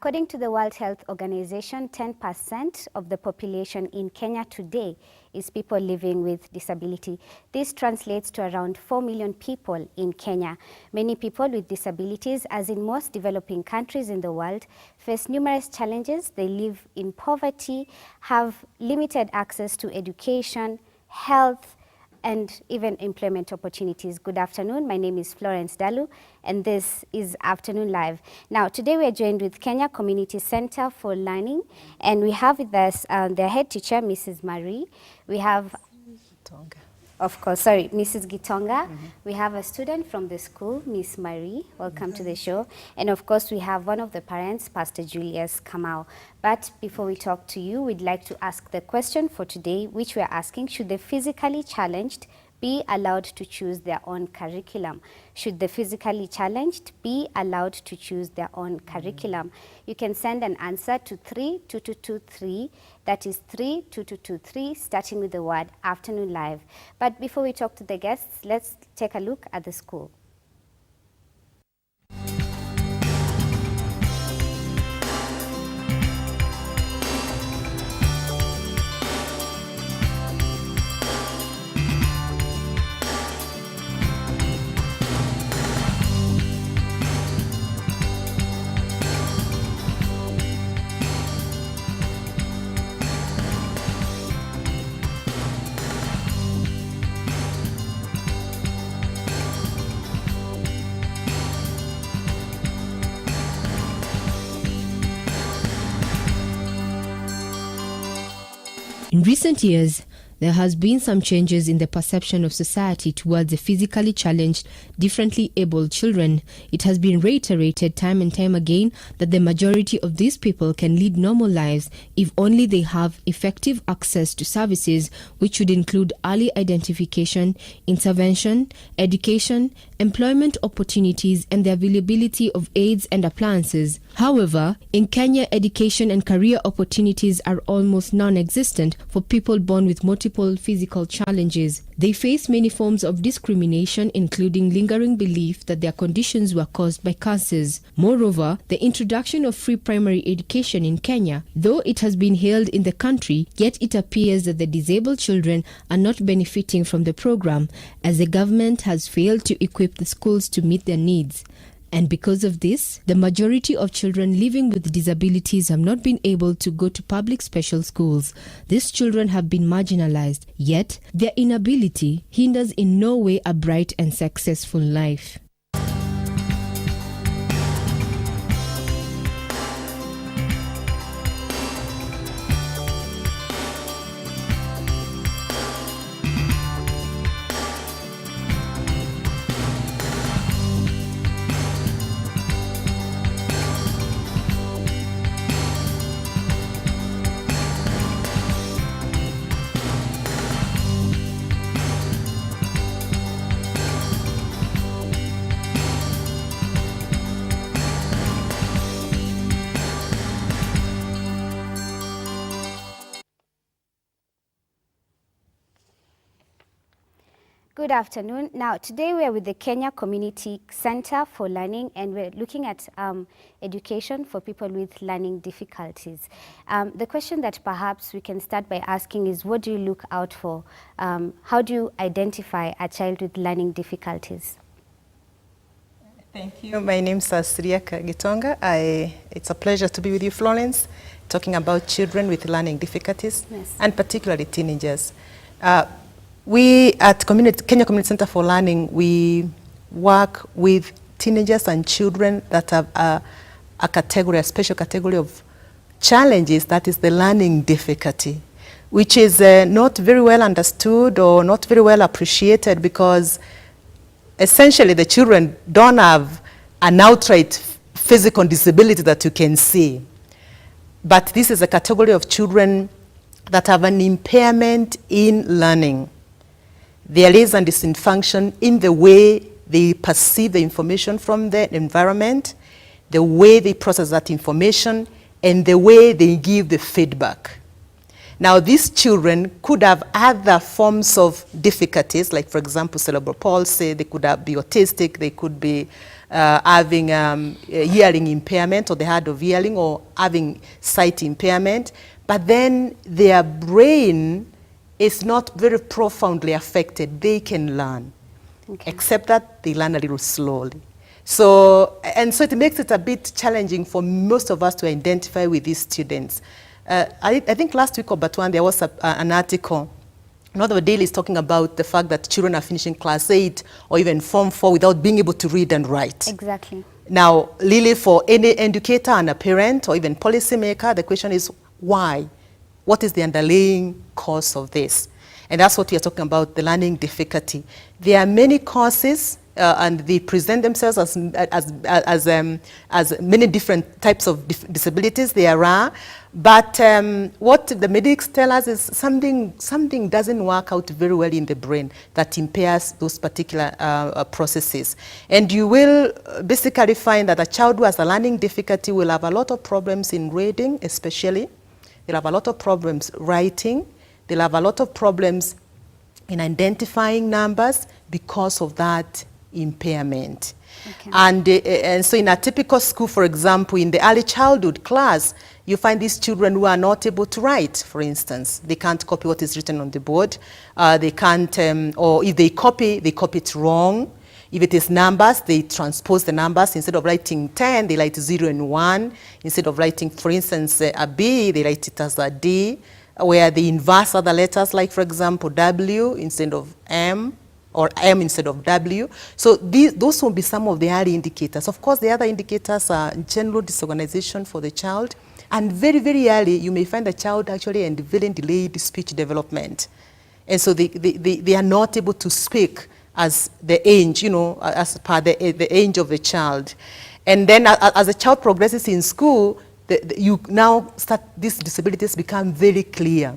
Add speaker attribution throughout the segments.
Speaker 1: According to the World Health Organization, 10% of the population in Kenya today is people living with disability. This translates to around 4 million people in Kenya. Many people with disabilities, as in most developing countries in the world, face numerous challenges. They live in poverty, have limited access to education, health, and even employment opportunities. Good afternoon. My name is Florence Dalu, and this is Afternoon Live. Now, today we are joined with Kenya Community Center for Learning, and we have with us their head teacher, Mrs. Marie. We have, Mrs. Gitonga. We have a student from the school, Miss Marie. Welcome to the show. And of course, we have one of the parents, Pastor Julius Kamau. But before we talk to you, we'd like to ask the question for today, which we are asking: should the physically challenged be allowed to choose their own curriculum? Should the physically challenged be allowed to choose their own curriculum? You can send an answer to 32223. That is 32223, starting with the word Afternoon Live. But before we talk to the guests, let's take a look at the school.
Speaker 2: In recent years, there has been some changes in the perception of society towards the physically challenged, differently abled children. It has been reiterated time and time again that the majority of these people can lead normal lives if only they have effective access to services, which should include early identification, intervention, education, employment opportunities, and the availability of aids and appliances. However, in Kenya, education and career opportunities are almost non-existent for people born with multiple physical challenges. They face many forms of discrimination, including lingering belief that their conditions were caused by cancers. Moreover, the introduction of free primary education in Kenya, though it has been hailed in the country, yet it appears that the disabled children are not benefiting from the program, as the government has failed to equip the schools to meet their needs. And because of this, the majority of children living with disabilities have not been able to go to public special schools. These children have been marginalized, yet their inability hinders in no way a bright and successful life.
Speaker 1: Good afternoon. Now, today we are with the Kenya Community Center for Learning, and we're looking at education for people with learning difficulties. The question that perhaps we can start by asking is, what do you look out for? How do you identify a child with learning difficulties?
Speaker 3: Thank you. My name is Siriaka Gitonga. It's a pleasure to be with you, Florence, talking about children with learning difficulties, yes, and particularly teenagers. We at Kenya Community Center for Learning, we work with teenagers and children that have a category, a special category of challenges, that is the learning difficulty, which is not very well understood or not very well appreciated, because essentially the children don't have an outright physical disability that you can see. But this is a category of children that have an impairment in learning. There is a dysfunction in the way they perceive the information from the environment, the way they process that information, and the way they give the feedback. Now, these children could have other forms of difficulties, like, for example, cerebral palsy. They could be autistic. They could be having hearing impairment or the hard of hearing or having sight impairment, but then their brain is not very profoundly affected. They can learn, except that they learn a little slowly. So it makes it a bit challenging for most of us to identify with these students. I think last week or but one there was an article, another daily is talking about the fact that children are finishing class 8 or even Form 4 without being able to read and write.
Speaker 1: Exactly.
Speaker 3: Now, really for any educator and a parent or even policymaker, the question is why? What is the underlying cause of this? And that's what we are talking about, the learning difficulty. There are many causes and they present themselves as many different types of disabilities there are. But what the medics tell us is something doesn't work out very well in the brain that impairs those particular processes. And you will basically find that a child who has a learning difficulty will have a lot of problems in reading, especially. They'll have a lot of problems writing. They'll have a lot of problems in identifying numbers because of that impairment. Okay. And so in a typical school, for example, in the early childhood class, you find these children who are not able to write, for instance. They can't copy what is written on the board. They can't, or if they copy it wrong. If it is numbers, they transpose the numbers. Instead of writing 10, they write 0 and 1. Instead of writing, for instance, a B, they write it as a D, where they inverse other letters, like, for example, W instead of M, or M instead of W. So those will be some of the early indicators. Of course, the other indicators are general disorganization for the child. And very, very early, you may find the child actually unveiling delayed speech development. And so they are not able to speak as the age, as per the age of the child. And then as the child progresses in school, you now start, these disabilities become very clear.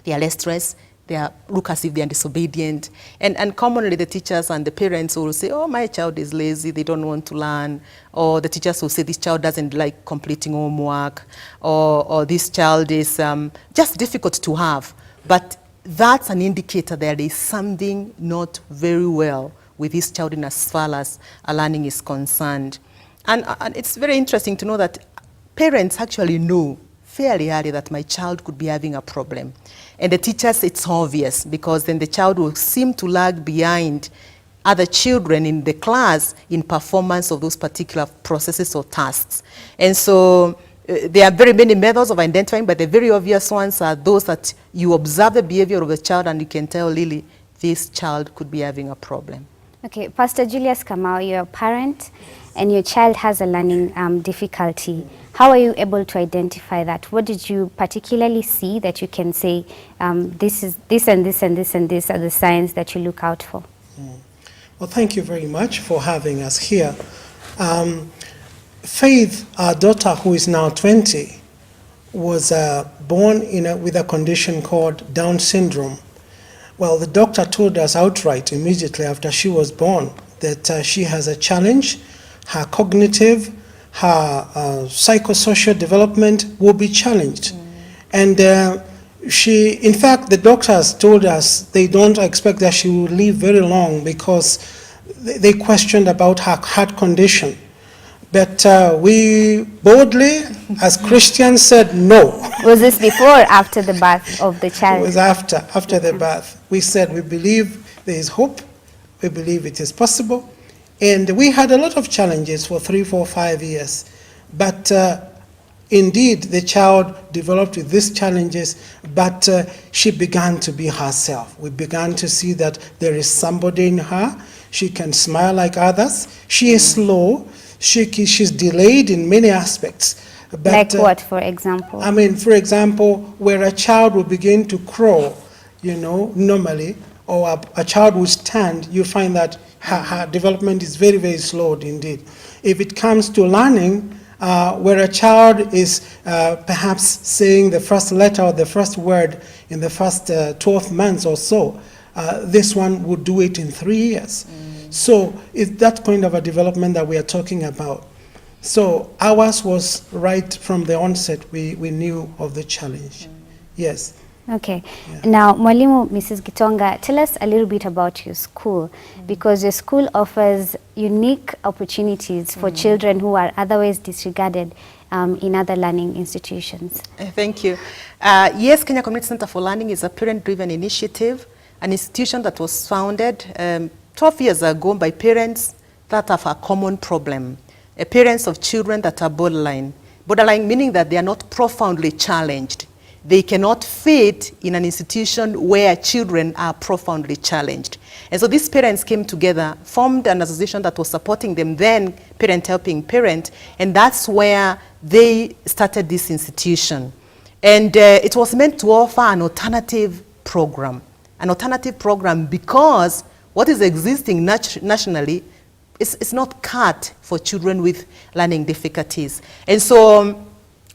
Speaker 3: They are less stressed. They look as if they are disobedient. And commonly the teachers and the parents will say, oh, my child is lazy, they don't want to learn. Or the teachers will say, this child doesn't like completing homework. Or this child is just difficult to have. But that's an indicator that there is something not very well with this child in as far as learning is concerned. And it's very interesting to know that parents actually know fairly early that my child could be having a problem. And the teachers, it's obvious, because then the child will seem to lag behind other children in the class in performance of those particular processes or tasks. And so there are very many methods of identifying, but the very obvious ones are those that you observe the behavior of the child and you can tell, Lily, this child could be having a problem.
Speaker 1: Okay, Pastor Julius Kamau, you're a parent and your child has a learning difficulty. How are you able to identify that? What did you particularly see that you can say, this and this and this and this are the signs that you look out for?
Speaker 4: Well, thank you very much for having us here. Faith, our daughter, who is now 20, was born with a condition called Down syndrome. Well, the doctor told us outright immediately after she was born that she has a challenge. Her cognitive, her psychosocial development will be challenged. And in fact, the doctors told us they don't expect that she will live very long because they questioned about her heart condition. But we boldly, as Christians, said no.
Speaker 1: Was this before or after the birth of the child?
Speaker 4: It was after the birth. We said we believe there is hope. We believe it is possible. And we had a lot of challenges for 3, 4, 5 years. But indeed, the child developed with these challenges, but she began to be herself. We began to see that there is somebody in her. She can smile like others. She is slow. She's delayed in many aspects. But,
Speaker 1: like what, for example?
Speaker 4: I mean, for example, where a child will begin to crawl, normally, or a child will stand, you find that her development is very, very slow indeed. If it comes to learning, where a child is perhaps saying the first letter or the first word in the first 12 months or so, this one would do it in 3 years. So it's that kind of a development that we are talking about. So ours was right from the onset, we knew of the challenge. Yes.
Speaker 1: Okay. Now, Mwalimu, Mrs. Gitonga, tell us a little bit about your school, because your school offers unique opportunities for children who are otherwise disregarded in other learning institutions.
Speaker 3: Thank you. Yes, Kenya Community Center for Learning is a parent-driven initiative, an institution that was founded 12 years ago by parents that have a common problem, parents of children that are borderline. Borderline meaning that they are not profoundly challenged. They cannot fit in an institution where children are profoundly challenged. And so these parents came together, formed an association that was supporting them, then Parent Helping Parent, and that's where they started this institution. And it was meant to offer an alternative program because what is existing nationally is not cut for children with learning difficulties. And so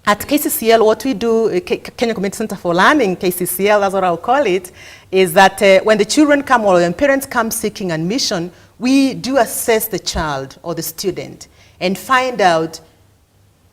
Speaker 3: at KCCL, what we do, Kenya Community Center for Learning, KCCL, that's what I'll call it, is that when the children come or when parents come seeking admission, we do assess the child or the student and find out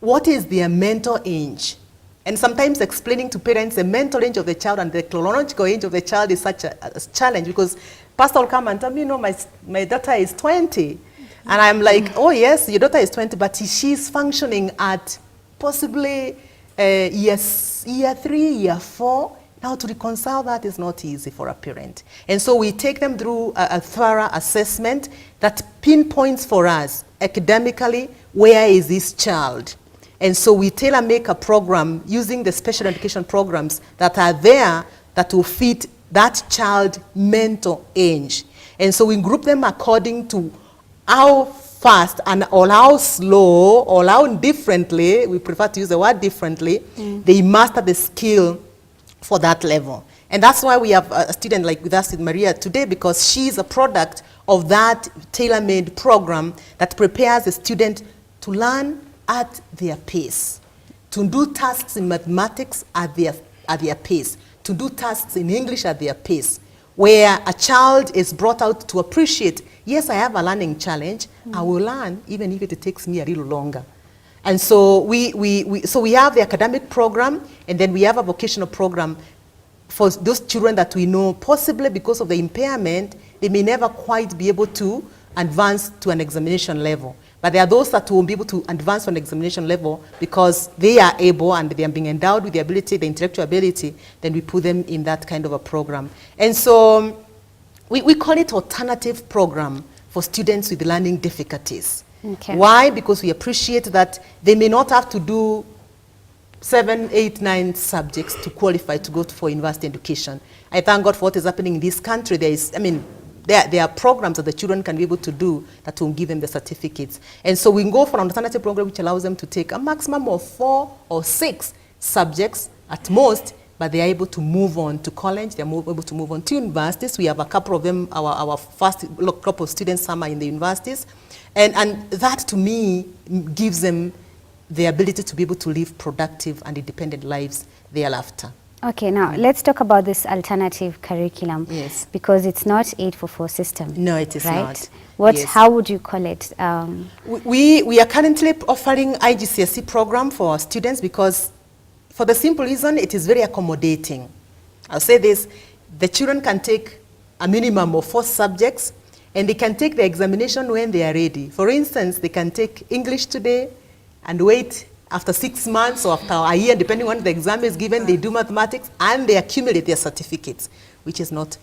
Speaker 3: what is their mental age. And sometimes explaining to parents the mental age of the child and the chronological age of the child is such a challenge, because pastor will come and tell me, you know, my daughter is 20. And I'm like, oh yes, your daughter is 20, but she's functioning at possibly year 3, year 4. Now to reconcile that is not easy for a parent. And so we take them through a thorough assessment that pinpoints for us academically, where is this child? And so we tailor-make a program using the special education programs that are there that will fit that child's mental age. And so we group them according to how fast and or how slow or how differently, we prefer to use the word differently, they master the skill for that level. And that's why we have a student like with us, with Maria, today, because she's a product of that tailor-made program that prepares the student to learn at their pace, to do tasks in mathematics at their pace, to do tasks in English at their pace, where a child is brought out to appreciate, yes, I have a learning challenge, I will learn even if it takes me a little longer. And so we have the academic program, and then we have a vocational program for those children that we know possibly because of the impairment, they may never quite be able to advance to an examination level. But there are those that will be able to advance on examination level because they are able and they are being endowed with the ability, the intellectual ability, then we put them in that kind of a program. And so we call it alternative program for students with learning difficulties.
Speaker 1: Okay.
Speaker 3: Why? Because we appreciate that they may not have to do 7, 8, 9 subjects to qualify to go for university education. I thank God for what is happening in this country. There are programs that the children can be able to do that will give them the certificates. And so we go for an alternative program which allows them to take a maximum of 4 or 6 subjects at most, but they are able to move on to college, they are able to move on to universities. We have a couple of them, our first couple of students, some are in the universities. And that to me gives them the ability to be able to live productive and independent lives thereafter.
Speaker 1: Okay, now let's talk about this alternative curriculum.
Speaker 3: Yes.
Speaker 1: Because it's not 844 system.
Speaker 3: No, it is
Speaker 1: right?
Speaker 3: not. Yes.
Speaker 1: How would you call it?
Speaker 3: We are currently offering IGCSE program for our students because for the simple reason it is very accommodating. I'll say this, the children can take a minimum of 4 subjects and they can take the examination when they are ready. For instance, they can take English today and wait after 6 months or after a year, depending on the exam is given, they do mathematics and they accumulate their certificates, which is not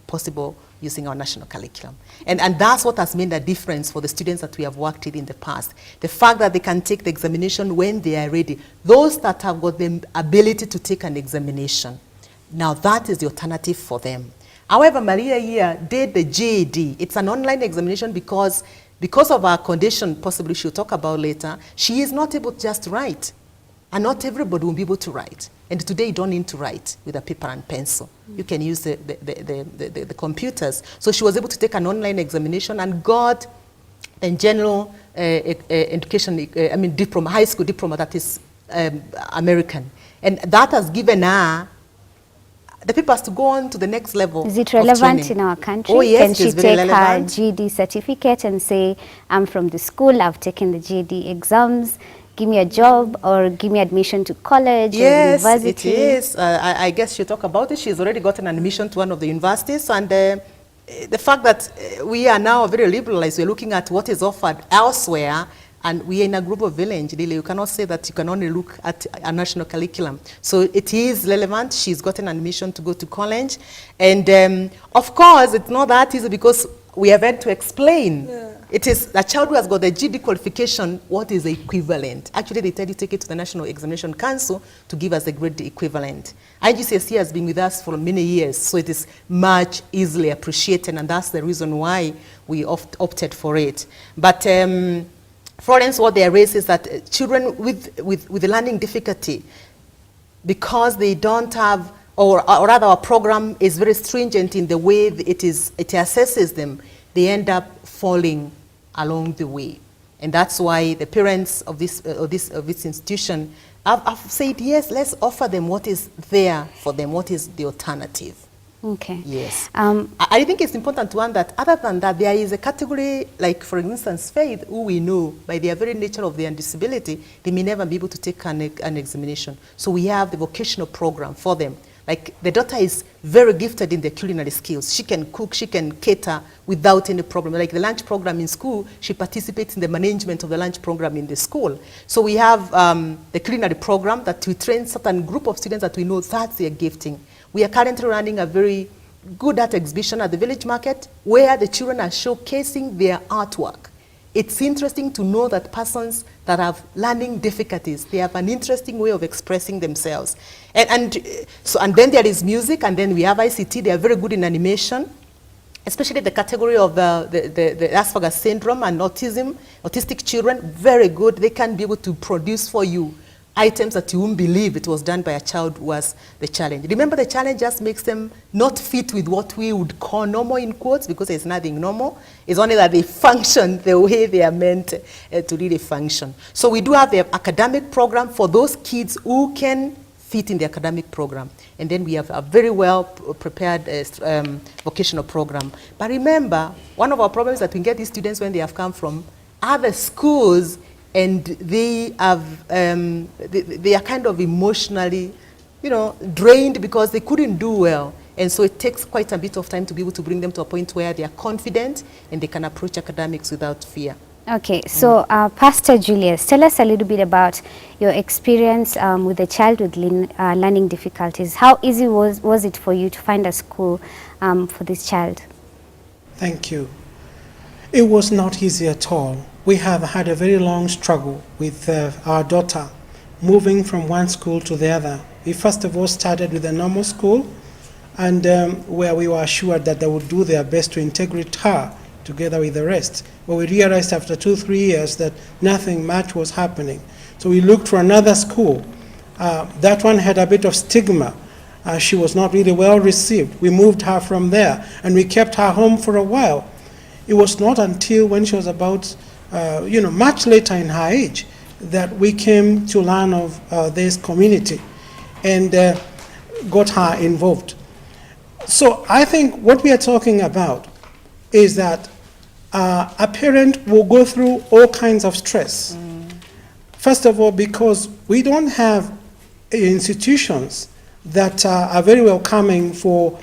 Speaker 3: possible using our national curriculum. And that's what has made a difference for the students that we have worked with in the past. The fact that they can take the examination when they are ready. Those that have got the ability to take an examination, now that is the alternative for them. However, Maria here did the GED. It's an online examination because of our condition, possibly she'll talk about later, she is not able to just write. And not everybody will be able to write. And today you don't need to write with a paper and pencil. You can use the computers. So she was able to take an online examination and got a general education, diploma, high school diploma that is American. And that has given her the papers to go on to the next level.
Speaker 1: Is it relevant in our country?
Speaker 3: Oh, yes,
Speaker 1: can she take
Speaker 3: relevant.
Speaker 1: her GED certificate and say, I'm from the school, I've taken the GED exams? give me a job or give me admission to college or
Speaker 3: Yes,
Speaker 1: university?
Speaker 3: it is. I guess she'll talk about it. She's already gotten an admission to one of the universities, and the fact that we are now very liberalized, we're looking at what is offered elsewhere, and we are in a global village, really. You cannot say that you can only look at a national curriculum. So it is relevant. She's gotten an admission to go to college. And of course, it's not that easy because we have had to explain. Yeah. It is a child who has got the GD qualification, what is the equivalent? Actually, they tell you take it to the National Examination Council to give us the grade equivalent. IGCSE has been with us for many years, so it is much easily appreciated, and that's the reason why we opted for it. But Florence, what they raise is that children with learning difficulty, because they don't have, or rather our program is very stringent in the way it assesses them, they end up falling along the way. And that's why the parents of this institution have said, yes, let's offer them what is there for them, what is the alternative.
Speaker 1: Okay.
Speaker 3: Yes. I think it's important to understand that other than that, there is a category, like for instance, faith, who we know by their very nature of their disability, they may never be able to take an examination. So we have the vocational program for them. Like the daughter is very gifted in the culinary skills. She can cook, she can cater without any problem. Like the lunch program in school, she participates in the management of the lunch program in the school. So we have the culinary program that we train certain group of students that we know that's their gifting. We are currently running a very good art exhibition at the village market where the children are showcasing their artwork. It's interesting to know that persons that have learning difficulties, they have an interesting way of expressing themselves. And then there is music, and then we have ICT. They are very good in animation, especially the category of the Asperger's syndrome and autistic children, very good. They can be able to produce for you items that you won't believe it was done by a child who was the challenge. Remember, the challenge just makes them not fit with what we would call normal in quotes, because there's nothing normal. It's only that they function the way they are meant to really function. So we do have the academic program for those kids who can fit in the academic program. And then we have a very well prepared vocational program. But remember, one of our problems is that we get these students when they have come from other schools, and they are kind of emotionally, drained because they couldn't do well. And so it takes quite a bit of time to be able to bring them to a point where they are confident and they can approach academics without fear.
Speaker 1: Okay, so Pastor Julius, tell us a little bit about your experience with a child with learning difficulties. How easy was it for you to find a school for this child?
Speaker 4: Thank you. It was not easy at all. We have had a very long struggle with our daughter moving from one school to the other. We first of all started with a normal school, and where we were assured that they would do their best to integrate her together with the rest. But we realized after 2-3 years that nothing much was happening. So we looked for another school. That one had a bit of stigma. She was not really well received. We moved her from there, and we kept her home for a while. It was not until when she was about much later in her age that we came to learn of this community and got her involved. So I think what we are talking about is that a parent will go through all kinds of stress. First of all, because we don't have institutions that are very welcoming for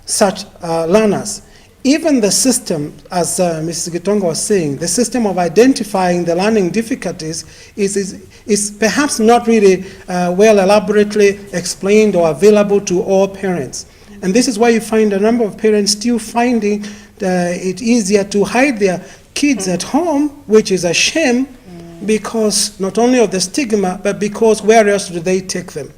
Speaker 4: such learners. Even the system, as Mrs. Gitonga was saying, the system of identifying the learning difficulties is perhaps not really well elaborately explained or available to all parents. And this is why you find a number of parents still finding it easier to hide their kids at home, which is a shame, because not only of the stigma, but because where else do they take them?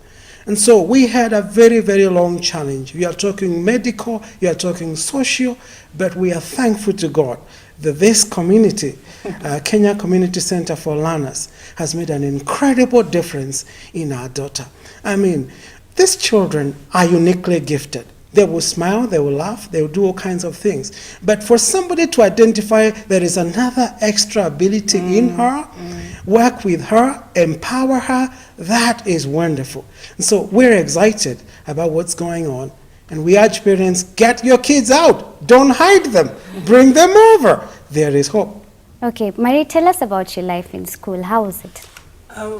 Speaker 4: And so we had a very, very long challenge. We are talking medical, we are talking social, but we are thankful to God that this community, Kenya Community Center for Learners, has made an incredible difference in our daughter. I mean, these children are uniquely gifted. They will smile, they will laugh, they will do all kinds of things. But for somebody to identify there is another extra ability in her, work with her, empower her, that is wonderful. And so we're excited about what's going on. And we urge parents, get your kids out. Don't hide them. Bring them over. There is hope.
Speaker 1: Okay, Marie, tell us about your life in school. How was it?
Speaker 5: My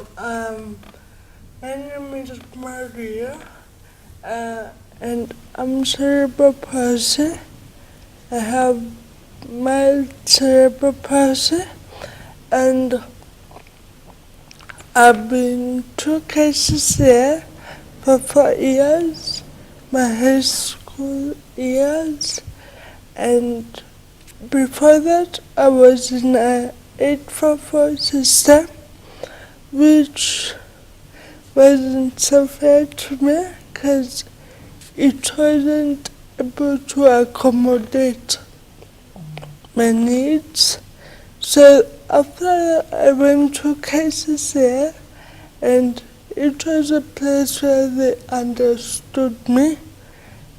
Speaker 5: name is Maria, and I'm cerebral palsy. I have mild cerebral palsy, and I've been to cases there for 4 years, my high school years, and before that I was in an 844 system, which wasn't so fair to me because it wasn't able to accommodate my needs. So after I went to cases there, and it was a place where they understood me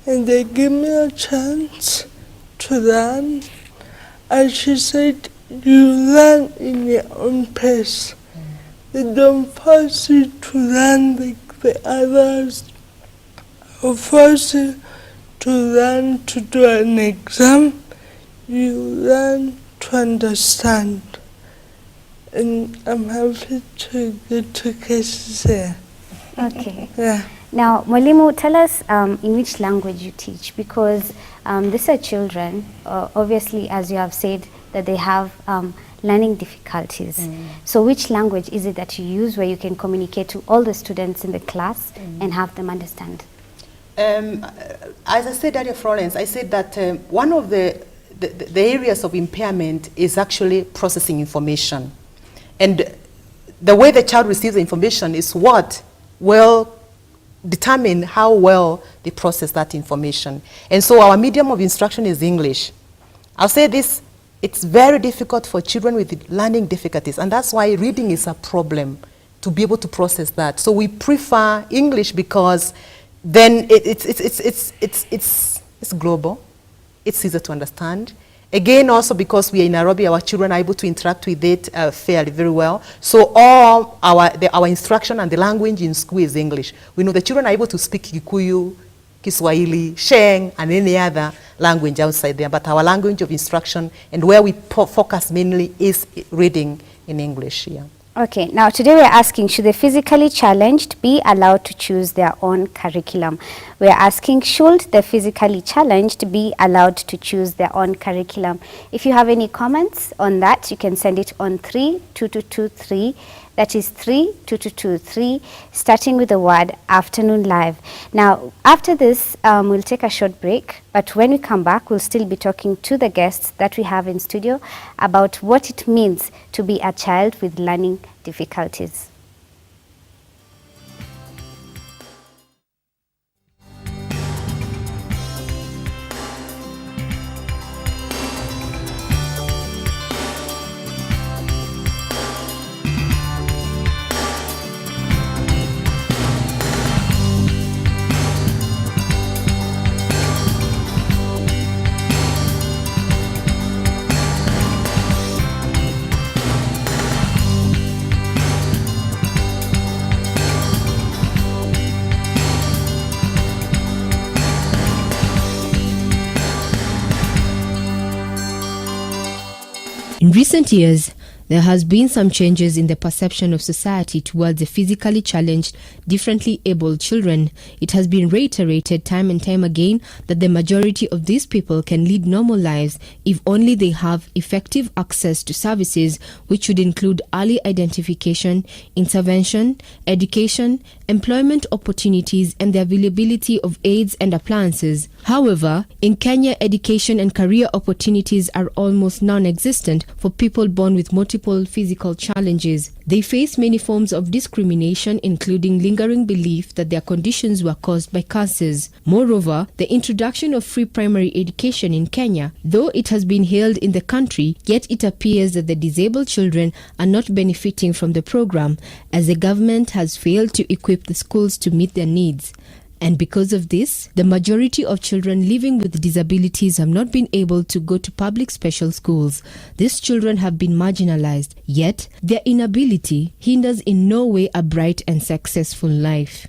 Speaker 5: and they gave me a chance to learn. And she said, you learn in your own pace. They don't force you to learn like the others, or force you to learn to do an exam. You learn to understand. And I'm happy to go to cases there.
Speaker 1: Okay.
Speaker 5: Yeah.
Speaker 1: Now, Mwalimu, tell us in which language you teach, because these are children, obviously, as you have said, that they have learning difficulties. So which language is it that you use where you can communicate to all the students in the class and have them understand?
Speaker 3: As I said earlier, Florence, I said that one of the areas of impairment is actually processing information. And the way the child receives the information is what will determine how well they process that information. And so our medium of instruction is English. I'll say this, it's very difficult for children with learning difficulties, and that's why reading is a problem to be able to process that. So we prefer English because then it's global, it's easier to understand. Again, also because we are in Nairobi, our children are able to interact with it fairly very well. So all our instruction and the language in school is English. We know the children are able to speak Kikuyu, Kiswahili, Sheng, and any other language outside there. But our language of instruction and where we focus mainly is reading in English. Yeah.
Speaker 1: Okay, now today we're asking, should the physically challenged be allowed to choose their own curriculum? We're asking, should the physically challenged be allowed to choose their own curriculum? If you have any comments on that, you can send it on 32223. That is 32223, starting with the word afternoon live. Now, after this, we'll take a short break, but when we come back, we'll still be talking to the guests that we have in studio about what it means to be a child with learning difficulties.
Speaker 2: In recent years, there has been some changes in the perception of society towards the physically challenged, differently abled children. It has been reiterated time and time again that the majority of these people can lead normal lives if only they have effective access to services which should include early identification, intervention, education, employment opportunities, and the availability of aids and appliances. However, in Kenya, education and career opportunities are almost non-existent for people born with multiple physical challenges. They face many forms of discrimination, including lingering belief that their conditions were caused by curses. Moreover, the introduction of free primary education in Kenya, though it has been hailed in the country, yet it appears that the disabled children are not benefiting from the program, as the government has failed to equip the schools to meet their needs. And because of this, the majority of children living with disabilities have not been able to go to public special schools. These children have been marginalized, yet their inability hinders in no way a bright and successful life.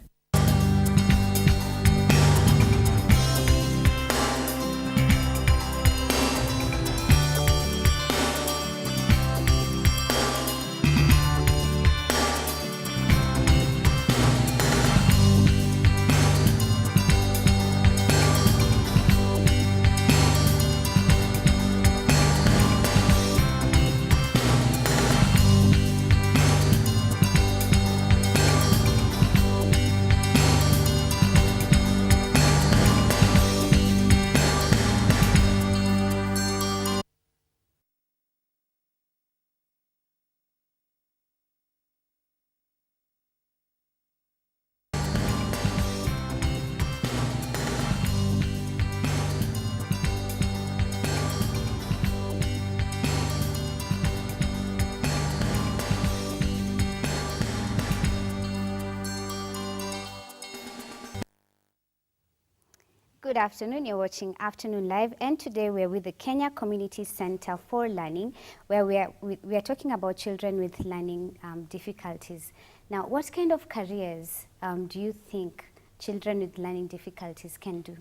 Speaker 1: Good afternoon, you're watching Afternoon Live, and today we're with the Kenya Community Center for Learning, where we are talking about children with learning difficulties. Now, what kind of careers do you think children with learning difficulties can do?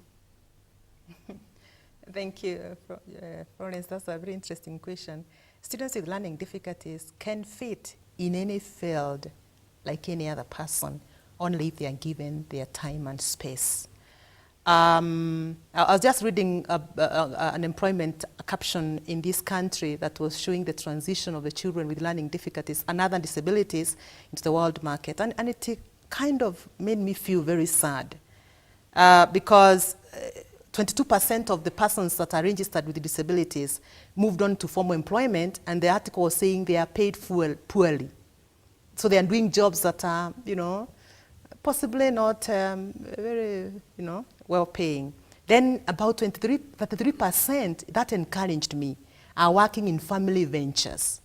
Speaker 3: Thank you, Florence. That's a very interesting question. Students with learning difficulties can fit in any field like any other person, only if they are given their time and space. I was just reading an employment caption in this country that was showing the transition of the children with learning difficulties and other disabilities into the world market. And it kind of made me feel very sad because 22% of the persons that are registered with disabilities moved on to formal employment, and the article was saying they are paid poorly. So they are doing jobs that are, possibly not very, well-paying. Then about 33%, that encouraged me, are working in family ventures.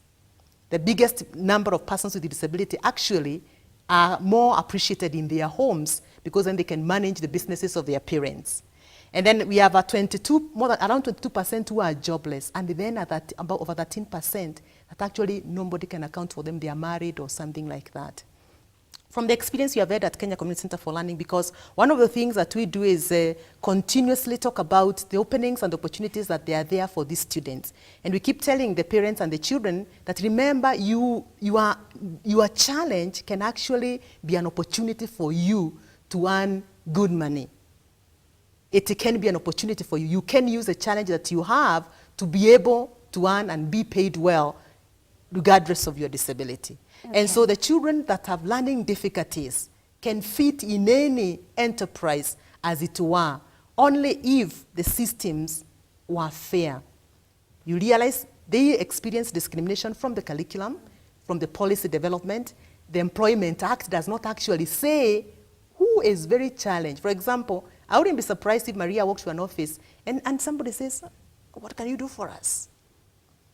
Speaker 3: The biggest number of persons with disability actually are more appreciated in their homes because then they can manage the businesses of their parents. And then we have around 22% who are jobless, and then about over 13% that actually nobody can account for them. They are married or something like that. From the experience we have had at Kenya Community Center for Learning, because one of the things that we do is continuously talk about the openings and opportunities that they are there for these students. And we keep telling the parents and the children that remember, your challenge can actually be an opportunity for you to earn good money. It can be an opportunity for you. You can use a challenge that you have to be able to earn and be paid well, regardless of your disability. Okay. And so the children that have learning difficulties can fit in any enterprise, as it were, only if the systems were fair. You realize they experience discrimination from the curriculum, from the policy development. The Employment Act does not actually say who is very challenged. For example, I wouldn't be surprised if Maria walks to an office and somebody says, what can you do for us?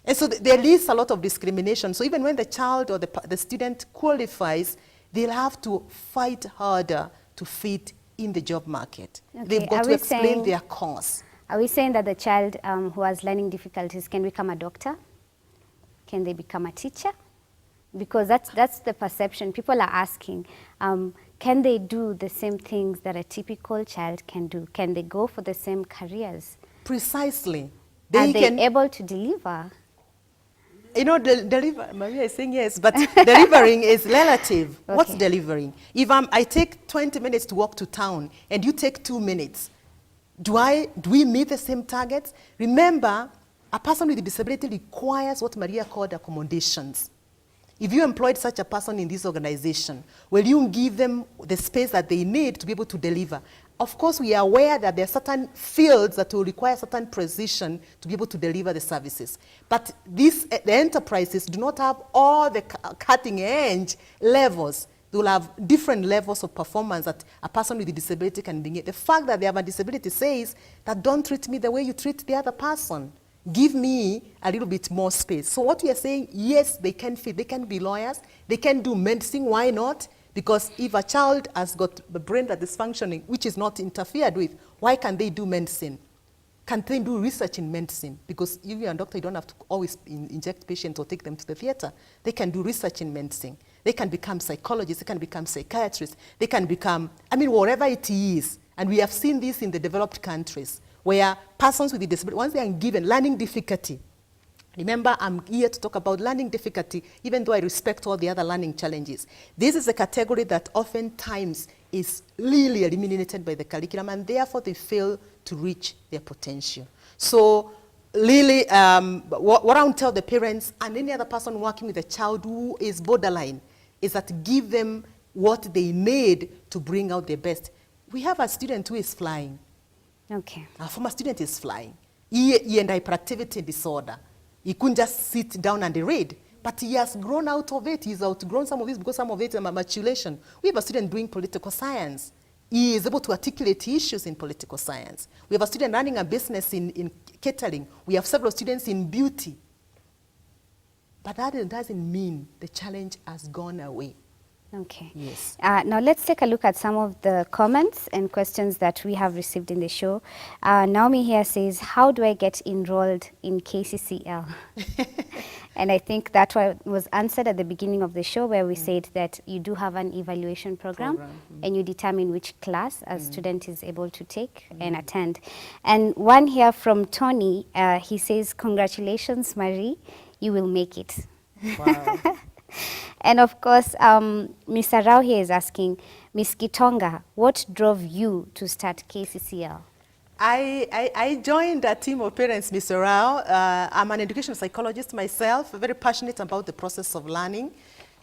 Speaker 3: And so there is a lot of discrimination. So even when the child or the student qualifies, they'll have to fight harder to fit in the job market. Okay. They've got to explain their cause.
Speaker 1: Are we saying that the child who has learning difficulties can become a doctor? Can they become a teacher? Because that's the perception. People are asking, can they do the same things that a typical child can do? Can they go for the same careers?
Speaker 3: Precisely.
Speaker 1: Are they able to deliver?
Speaker 3: Maria is saying yes, but delivering is relative. Okay. What's delivering? If I take 20 minutes to walk to town and you take 2 minutes, do we meet the same targets? Remember, a person with a disability requires what Maria called accommodations. If you employed such a person in this organization, will you give them the space that they need to be able to deliver? Of course, we are aware that there are certain fields that will require certain precision to be able to deliver the services. But the enterprises do not have all the cutting-edge levels. They will have different levels of performance that a person with a disability can bring. The fact that they have a disability says that don't treat me the way you treat the other person. Give me a little bit more space. So what we are saying, yes, they can fit. They can be lawyers. They can do medicine. Why not? Because if a child has got a brain that is functioning, which is not interfered with, why can't they do medicine? Can they do research in medicine? Because if you're a doctor, you don't have to always inject patients or take them to the theater. They can do research in medicine. They can become psychologists. They can become psychiatrists. They can become, whatever it is. And we have seen this in the developed countries, where persons with disability, once they are given learning difficulty, remember, I'm here to talk about learning difficulty, even though I respect all the other learning challenges. This is a category that oftentimes is really eliminated by the curriculum, and therefore they fail to reach their potential. So really, what I would tell the parents and any other person working with a child who is borderline is that give them what they need to bring out their best. We have a student who is flying.
Speaker 1: Okay.
Speaker 3: Our former student is flying. He had hyperactivity disorder. He couldn't just sit down and read, but he has grown out of it. He's outgrown some of it because some of it is matriculation. We have a student doing political science. He is able to articulate issues in political science. We have a student running a business in catering. We have several students in beauty. But that doesn't mean the challenge has gone away.
Speaker 1: Okay.
Speaker 3: Yes.
Speaker 1: Now let's take a look at some of the comments and questions that we have received in the show. Naomi here says, how do I get enrolled in KCCL? And I think that was answered at the beginning of the show, where we said that you do have an evaluation program. And you determine which class a student is able to take and attend. And one here from Tony, he says, congratulations, Marie, you will make it.
Speaker 3: Wow.
Speaker 1: And of course, Ms. Arau here is asking, Ms. Gitonga, what drove you to start KCCL?
Speaker 3: I joined a team of parents, Mr. Rao. I'm an educational psychologist myself, very passionate about the process of learning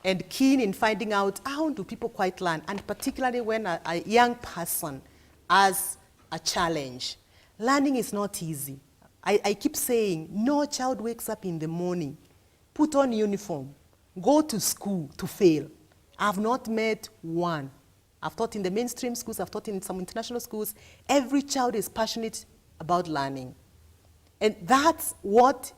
Speaker 3: and keen in finding out how do people quite learn, and particularly when a young person has a challenge. Learning is not easy. I keep saying, no child wakes up in the morning, put on uniform, go to school to fail. I've not met one. I've taught in the mainstream schools, I've taught in some international schools. Every child is passionate about learning. And that's what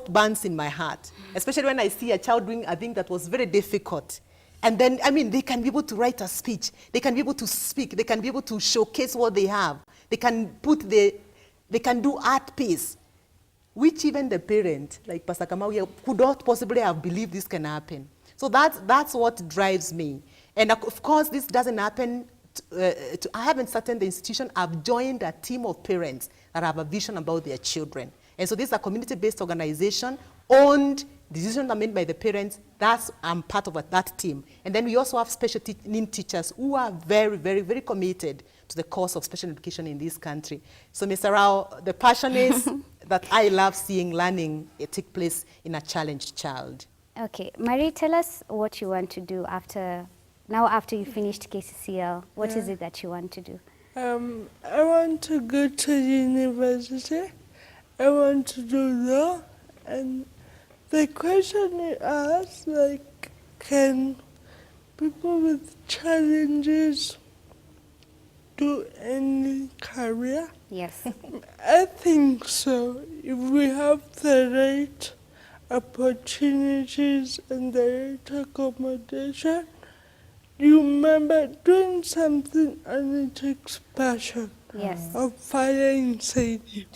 Speaker 3: burns in my heart, especially when I see a child doing a thing that was very difficult. And then, I mean, they can be able to write a speech, they can be able to speak, they can be able to showcase what they have. They can do art piece, which even the parent, like Pastor Kamau, could not possibly have believed this can happen. So that's what drives me. And of course, this doesn't happen, I haven't started the institution, I've joined a team of parents that have a vision about their children. And so this is a community-based organization, owned, decisions are made by the parents, I'm part of that team. And then we also have special needs teachers who are very, very, very committed to the cause of special education in this country. So Mr. Rao, the passion is that I love seeing learning take place in a challenged child.
Speaker 1: Okay, Marie, tell us what you want to do after you finished KCCL. What is it that you want to do?
Speaker 5: I want to go to university. I want to do law. And the question you asked, like, can people with challenges do any career?
Speaker 1: Yes.
Speaker 5: I think so. If we have the right opportunities and the right accommodation, you remember doing something and it takes passion.
Speaker 1: Yes.
Speaker 5: Of fire inside you.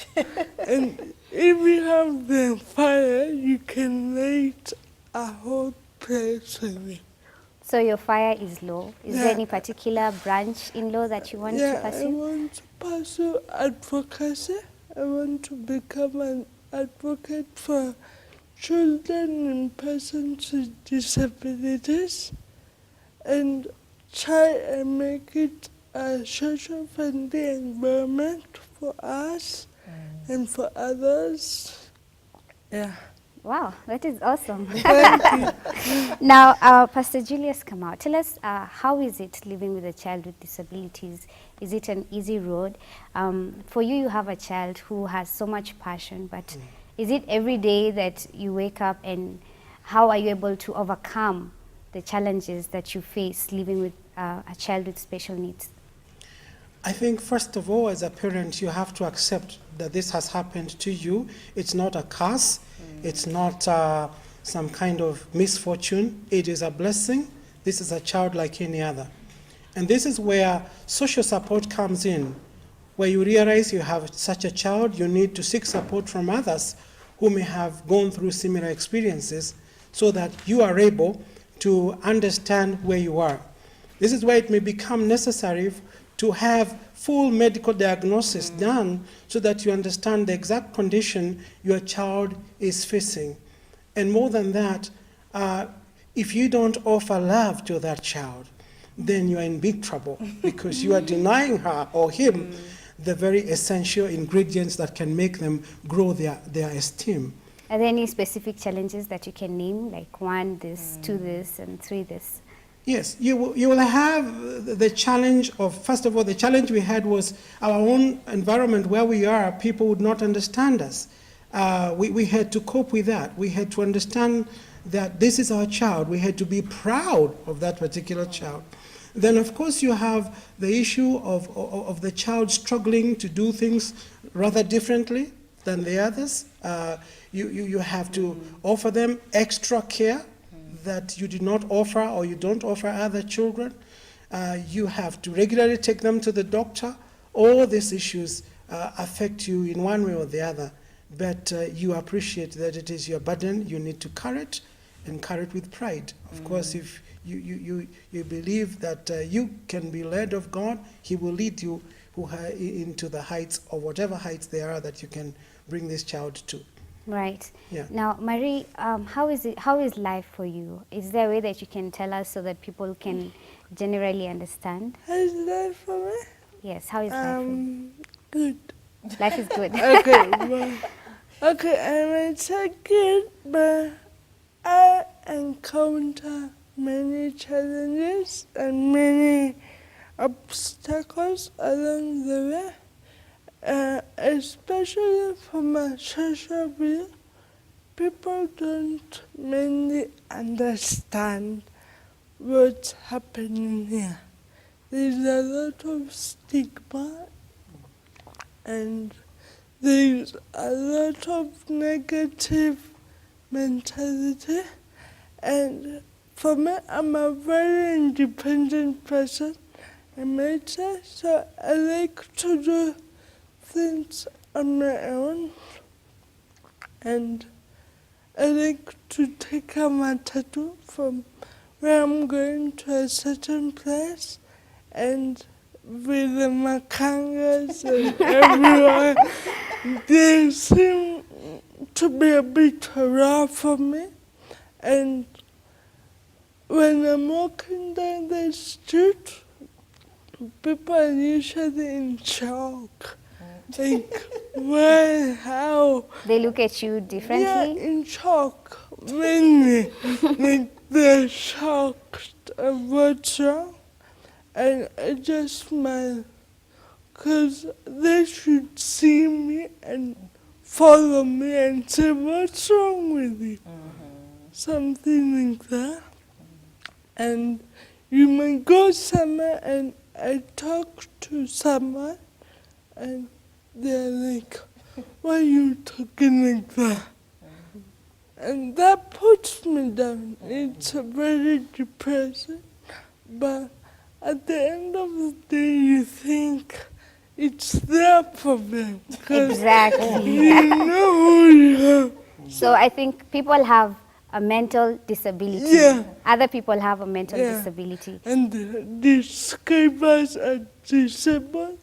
Speaker 5: And if you have the fire, you can light a whole place with it.
Speaker 1: So your fire is law. Is there any particular branch in law that you want to pursue?
Speaker 5: I want to pursue advocacy. I want to become an advocate for children and persons with disabilities, and try and make it a social-friendly environment for us and for others. Yeah.
Speaker 1: Wow, that is awesome.
Speaker 5: Thank you.
Speaker 1: Now, Pastor Julius Kamau, tell us, how is it living with a child with disabilities? Is it an easy road? For you, you have a child who has so much passion, but is it every day that you wake up, and how are you able to overcome the challenges that you face living with a child with special needs?
Speaker 4: I think, first of all, as a parent, you have to accept that this has happened to you. It's not a curse. It's not some kind of misfortune. It is a blessing. This is a child like any other. And this is where social support comes in, where you realize you have such a child, you need to seek support from others who may have gone through similar experiences, so that you are able to understand where you are. This is where it may become necessary to have full medical diagnosis done, so that you understand the exact condition your child is facing. And more than that, if you don't offer love to that child, then you are in big trouble, because you are denying her or him the very essential ingredients that can make them grow their esteem.
Speaker 1: Are there any specific challenges that you can name, like 1 this, 2 this, and 3 this?
Speaker 4: Yes, you will have the challenge of, first of all, the challenge we had was our own environment where we are, people would not understand us. We had to cope with that. We had to understand that this is our child. We had to be proud of that particular child. Then, of course, you have the issue of the child struggling to do things rather differently than the others. You have to offer them extra care that you did not offer or you don't offer other children. You have to regularly take them to the doctor. All these issues affect you in one way or the other, but you appreciate that it is your burden, you need to carry it, and carry it with pride. Of course, if you believe that you can be led of God, He will lead you into the heights, or whatever heights there are that you can bring this child to.
Speaker 1: Right.
Speaker 4: Yeah.
Speaker 1: Now, Marie, how is life for you? Is there a way that you can tell us so that people can generally understand?
Speaker 5: How's life for me?
Speaker 1: Yes, how is life for you?
Speaker 5: Good.
Speaker 1: Life is good.
Speaker 5: Okay, well, okay, I might say good, but I encounter many challenges and many obstacles along the way. Especially for my social view, people don't mainly understand what's happening here. There's a lot of stigma and there's a lot of negative mentality, and for me, I'm a very independent person, I might say, so I like to do things on my own, and I like to take a matatu from where I'm going to a certain place, and with the makangas and everyone, they seem to be a bit rough for me, and when I'm walking down the street, people are usually in shock. Like, why, how?
Speaker 1: They look at you
Speaker 5: Yeah,
Speaker 1: differently?
Speaker 5: in shock, mainly. Like, they're shocked of what's wrong. And I just smile, because they should see me and follow me and say, what's wrong with you? Something like that. And you might go somewhere and I talk to someone and they're like, why are you talking like that? And that puts me down. It's very depressing, but at the end of the day, you think it's their problem. 'Cause
Speaker 1: Exactly.
Speaker 5: you know who you are.
Speaker 1: So I think people have a mental disability.
Speaker 5: Yeah.
Speaker 1: Other people have a mental
Speaker 5: Yeah.
Speaker 1: disability.
Speaker 5: And describe us as disabled,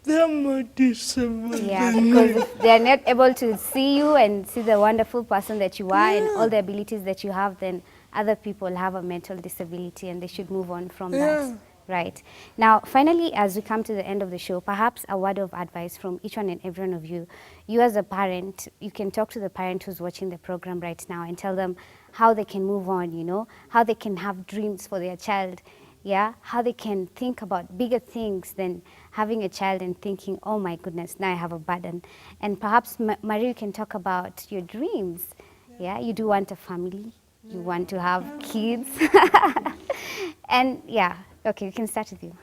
Speaker 5: they're more disabled
Speaker 1: Yeah,
Speaker 5: than
Speaker 1: because
Speaker 5: me.
Speaker 1: if they're not able to see you and see the wonderful person that you are and
Speaker 5: Yeah.
Speaker 1: all the abilities that you have, then other people have a mental disability and they should move on from
Speaker 5: Yeah.
Speaker 1: that. Right. Now, finally, as we come to the end of the show, perhaps a word of advice from each one and every one of you. You as a parent, you can talk to the parent who's watching the program right now and tell them how they can move on, you know, how they can have dreams for their child, yeah, how they can think about bigger things than having a child and thinking, oh my goodness, now I have a burden. And perhaps, Marie, you can talk about your dreams. Yeah, you do want a family. You want to have kids. And yeah, okay, we can start with you.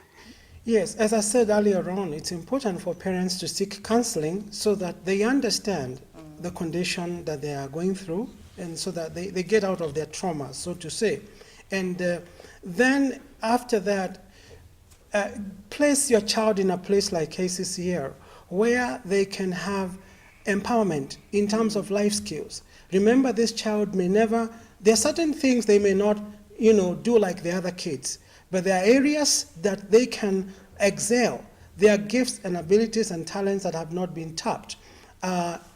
Speaker 4: Yes, as I said earlier on, it's important for parents to seek counseling so that they understand the condition that they are going through and so that they get out of their trauma, so to say. And then after that, place your child in a place like KCCR where they can have empowerment in terms of life skills. Remember, this child may never, there are certain things they may not, do like the other kids, but there are areas that they can excel. There are gifts and abilities and talents that have not been tapped.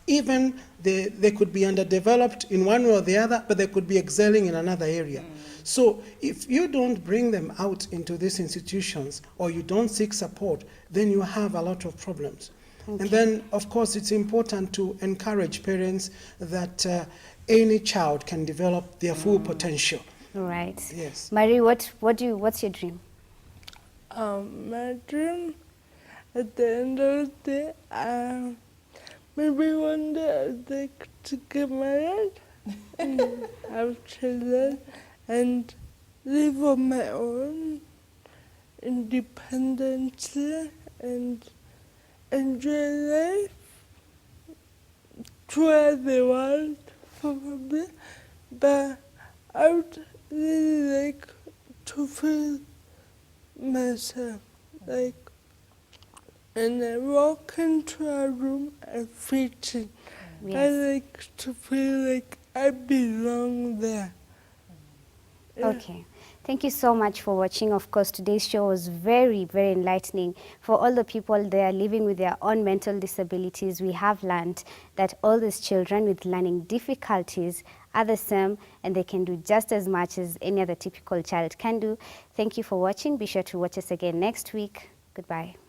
Speaker 4: Even they could be underdeveloped in one way or the other, but they could be excelling in another area. So if you don't bring them out into these institutions or you don't seek support, then you have a lot of problems. Okay. And then, of course, it's important to encourage parents that any child can develop their full potential.
Speaker 1: Right.
Speaker 4: Yes.
Speaker 1: Marie, what's your dream?
Speaker 5: My dream, at the end of the day, maybe one day I'd like to get married and have children and live on my own independently and enjoy life, tour the world probably, but I would really like to feel myself. Like, and I walk into a room, I fit in. I
Speaker 1: Yes.
Speaker 5: like to feel like I belong there. Yeah.
Speaker 1: Okay. Thank you so much for watching. Of course, today's show was very, very enlightening. For all the people there living with their own mental disabilities, we have learned that all these children with learning difficulties are the same and they can do just as much as any other typical child can do. Thank you for watching. Be sure to watch us again next week. Goodbye.